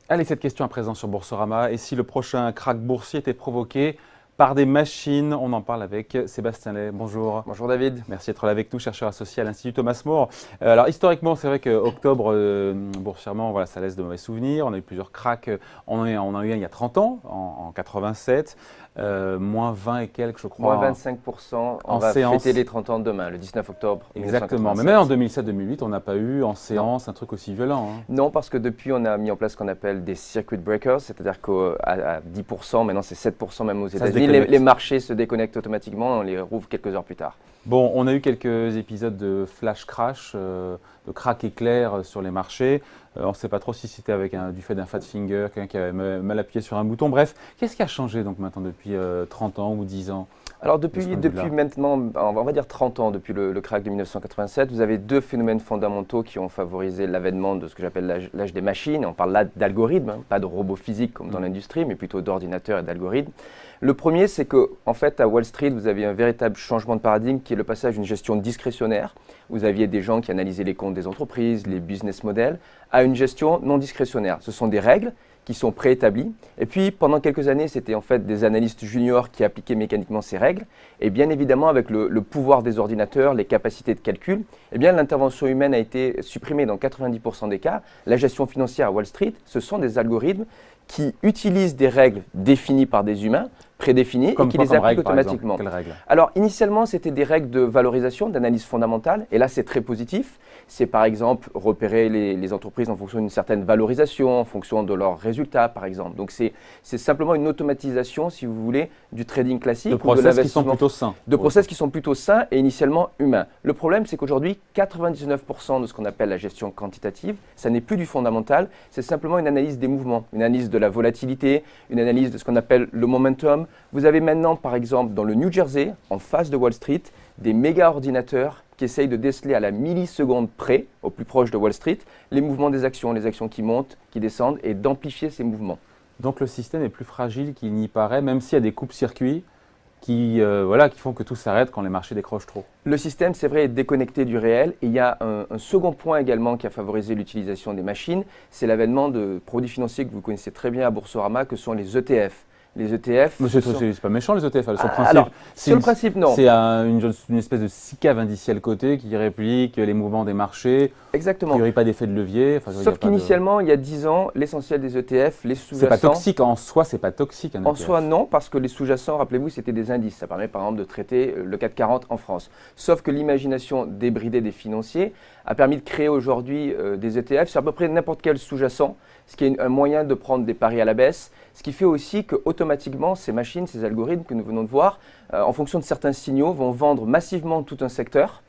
Allez, cette question à présent sur Boursorama. Et si le prochain krach boursier était provoqué par des machines? On en parle avec Sébastien Lay. Bonjour. Bonjour David. Merci d'être là avec nous, chercheur associé à l'Institut Thomas More. Alors historiquement, c'est vrai qu'octobre, boursièrement, voilà, ça laisse de mauvais souvenirs. On a eu plusieurs krachs. On en a eu un il y a 30 ans, en 87. Moins 20 et quelques, je crois. Moins 25%. On va fêter les 30 ans demain, le 19 octobre. Exactement. Mais même en 2007-2008, on n'a pas eu en séance un truc aussi violent. Hein. Non, parce que depuis, on a mis en place ce qu'on appelle des circuit breakers, c'est-à-dire qu'à 10%, maintenant c'est 7% même aux États-Unis, les marchés se déconnectent automatiquement, on les rouvre quelques heures plus tard. Bon, on a eu quelques épisodes de flash crash, de krach éclair sur les marchés. On ne sait pas trop si c'était du fait d'un fat finger, quelqu'un qui avait mal appuyé sur un bouton. Bref, qu'est-ce qui a changé donc maintenant depuis 30 ans ou 10 ans? Alors depuis maintenant, on va dire 30 ans, depuis le krach de 1987, vous avez deux phénomènes fondamentaux qui ont favorisé l'avènement de ce que j'appelle l'âge des machines. On parle là d'algorithmes, pas de robots physiques comme dans l'industrie, mais plutôt d'ordinateurs et d'algorithmes. Le premier, c'est qu'en fait, à Wall Street, vous avez un véritable changement de paradigme qui est le passage d'une gestion discrétionnaire. Vous aviez des gens qui analysaient les comptes des entreprises, les business models, à une gestion non discrétionnaire. Ce sont des règles qui sont préétablies. Et puis, pendant quelques années, c'était en fait des analystes juniors qui appliquaient mécaniquement ces règles. Et bien évidemment, avec le pouvoir des ordinateurs, les capacités de calcul, eh bien l'intervention humaine a été supprimée dans 90% des cas. La gestion financière à Wall Street, ce sont des algorithmes qui utilisent des règles définies par des humains, prédéfinies, et qui les appliquent automatiquement. Quelles règles? Alors, initialement, c'était des règles de valorisation, d'analyse fondamentale, et là, c'est très positif. C'est par exemple repérer les entreprises en fonction d'une certaine valorisation, en fonction de leurs résultats, par exemple. Donc, c'est simplement une automatisation, si vous voulez, du trading classique. De process qui sont plutôt sains. De process qui sont plutôt sains et initialement humains. Le problème, c'est qu'aujourd'hui, 99% de ce qu'on appelle la gestion quantitative, ça n'est plus du fondamental, c'est simplement une analyse des mouvements, une analyse de la volatilité, une analyse de ce qu'on appelle le momentum. Vous avez maintenant, par exemple, dans le New Jersey, en face de Wall Street, des méga ordinateurs qui essayent de déceler à la milliseconde près, au plus proche de Wall Street, les mouvements des actions, les actions qui montent, qui descendent, et d'amplifier ces mouvements. Donc le système est plus fragile qu'il n'y paraît, même s'il y a des coupes-circuits qui font que tout s'arrête quand les marchés décrochent trop. Le système, c'est vrai, est déconnecté du réel. Et il y a un second point également qui a favorisé l'utilisation des machines, c'est l'avènement de produits financiers que vous connaissez très bien à Boursorama, que sont les ETF. Les ETF. Mais c'est pas méchant les ETF, sur le principe. Alors, sur le principe, non. C'est une espèce de SICAV indiciel coté qui réplique les mouvements des marchés. Exactement. Il n'y aurait pas d'effet de levier. Sauf qu'initialement, il y a 10 ans, l'essentiel des ETF, les sous-jacents. C'est pas toxique en soi, c'est pas toxique un ETF. En soi, non, parce que les sous-jacents, rappelez-vous, c'était des indices. Ça permet par exemple de traiter le CAC 40 en France. Sauf que l'imagination débridée des financiers a permis de créer aujourd'hui des ETF sur à peu près n'importe quel sous-jacent, ce qui est un moyen de prendre des paris à la baisse. Ce qui fait aussi qu'automatiquement, ces machines, ces algorithmes que nous venons de voir, en fonction de certains signaux, vont vendre massivement tout un secteur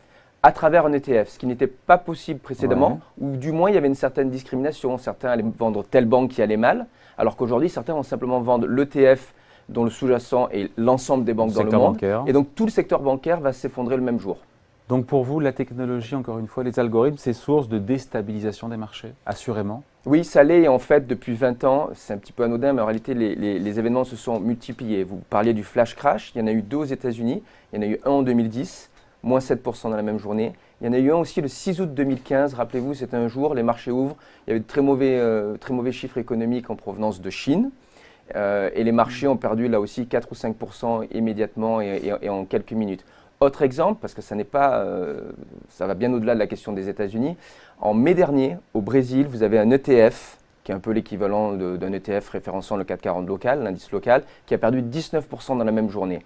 à travers un ETF, ce qui n'était pas possible précédemment, ou du moins il y avait une certaine discrimination. Certains allaient vendre telle banque qui allait mal, alors qu'aujourd'hui, certains vont simplement vendre l'ETF dont le sous-jacent est l'ensemble des banques dans le monde. Bancaire. Et donc tout le secteur bancaire va s'effondrer le même jour. Donc pour vous, la technologie, encore une fois, les algorithmes, c'est source de déstabilisation des marchés, assurément? Oui, ça l'est. En fait, depuis 20 ans, c'est un petit peu anodin, mais en réalité, les événements se sont multipliés. Vous parliez du flash crash, il y en a eu deux aux États-Unis, il y en a eu un en 2010, moins 7% dans la même journée. Il y en a eu un aussi le 6 août 2015, rappelez-vous, c'était un jour, les marchés ouvrent, il y avait de très mauvais chiffres économiques en provenance de Chine. Et les marchés ont perdu là aussi 4 ou 5% immédiatement et en quelques minutes. Autre exemple, parce que ça va bien au-delà de la question des États-Unis. En mai dernier, au Brésil, vous avez un ETF, qui est un peu l'équivalent d'un ETF référençant le CAC 40 local, l'indice local, qui a perdu 19% dans la même journée.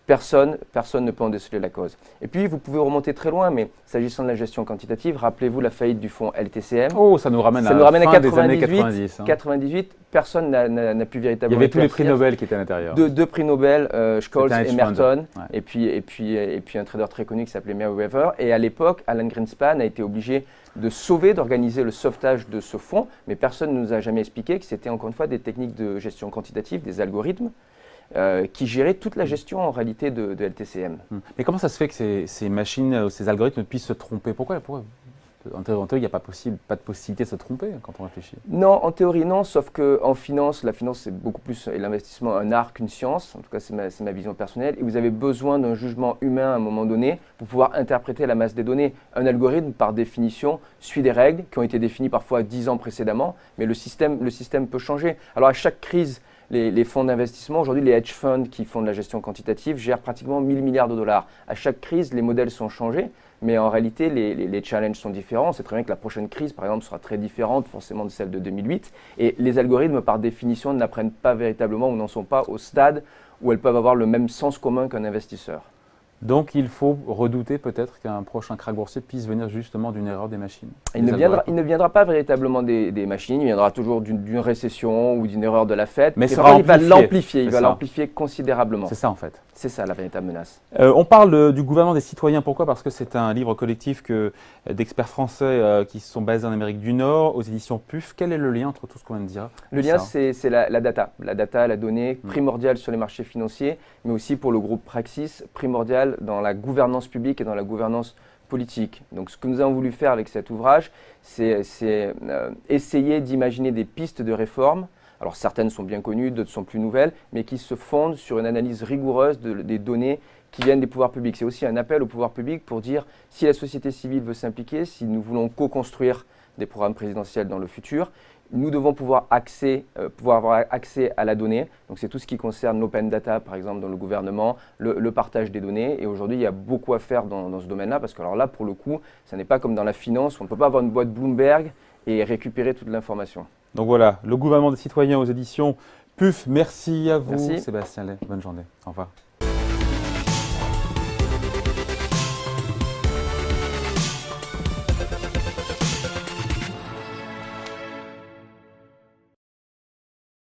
Personne ne peut en déceler la cause. Et puis, vous pouvez remonter très loin, mais s'agissant de la gestion quantitative, rappelez-vous la faillite du fonds LTCM. Oh, ça nous ramène à la fin des années 90. 98, personne n'a pu véritablement. Il y avait tous les prix Nobel qui étaient à l'intérieur. Deux prix Nobel, Scholes et Merton, ouais. et puis un trader très connu qui s'appelait Meriwether. Et à l'époque, Alan Greenspan a été obligé d'organiser le sauvetage de ce fonds, mais personne ne nous a jamais expliqué que c'était encore une fois des techniques de gestion quantitative, des algorithmes, qui gérait toute la gestion en réalité de LTCM. Mais comment ça se fait que ces machines, ces algorithmes puissent se tromper? Pourquoi En théorie, il n'y a pas de possibilité de se tromper quand on réfléchit. Non, en théorie non, sauf qu'en finance, la finance c'est beaucoup plus, et l'investissement un art qu'une science, en tout cas c'est ma vision personnelle, et vous avez besoin d'un jugement humain à un moment donné pour pouvoir interpréter la masse des données. Un algorithme, par définition, suit des règles qui ont été définies parfois 10 ans précédemment, mais le système peut changer. Alors à chaque crise, les fonds d'investissement, aujourd'hui les hedge funds qui font de la gestion quantitative gèrent pratiquement 1000 milliards de dollars. À chaque crise, les modèles sont changés. Mais en réalité, les challenges sont différents. C'est très bien que la prochaine crise, par exemple, sera très différente forcément de celle de 2008. Et les algorithmes, par définition, n'apprennent pas véritablement ou n'en sont pas au stade où elles peuvent avoir le même sens commun qu'un investisseur. Donc il faut redouter peut-être qu'un prochain krach boursier puisse venir justement d'une erreur des machines. Il ne viendra pas véritablement des machines, il viendra toujours d'une récession ou d'une erreur de la Fed. Mais il va l'amplifier, il va l'amplifier considérablement. C'est ça en fait. C'est ça la véritable menace. On parle du gouvernement des citoyens, pourquoi? Parce que c'est un livre collectif d'experts français qui sont basés en Amérique du Nord, aux éditions PUF. Quel est le lien entre tout ce qu'on vient de dire? Le lien, c'est la data. La data, la donnée, primordiale sur les marchés financiers, mais aussi pour le groupe Praxis, primordiale dans la gouvernance publique et dans la gouvernance politique. Donc ce que nous avons voulu faire avec cet ouvrage, c'est essayer d'imaginer des pistes de réforme. Alors certaines sont bien connues, d'autres sont plus nouvelles, mais qui se fondent sur une analyse rigoureuse des données qui viennent des pouvoirs publics. C'est aussi un appel aux pouvoirs publics pour dire si la société civile veut s'impliquer, si nous voulons co-construire des programmes présidentiels dans le futur, nous devons pouvoir avoir accès à la donnée. Donc c'est tout ce qui concerne l'open data, par exemple, dans le gouvernement, le partage des données. Et aujourd'hui, il y a beaucoup à faire dans ce domaine-là, parce que alors là, pour le coup, ça n'est pas comme dans la finance, on ne peut pas avoir une boîte Bloomberg et récupérer toute l'information. Donc voilà, le gouvernement des citoyens aux éditions PUF. Merci à vous, Merci. Sébastien Lay. Bonne journée. Au revoir.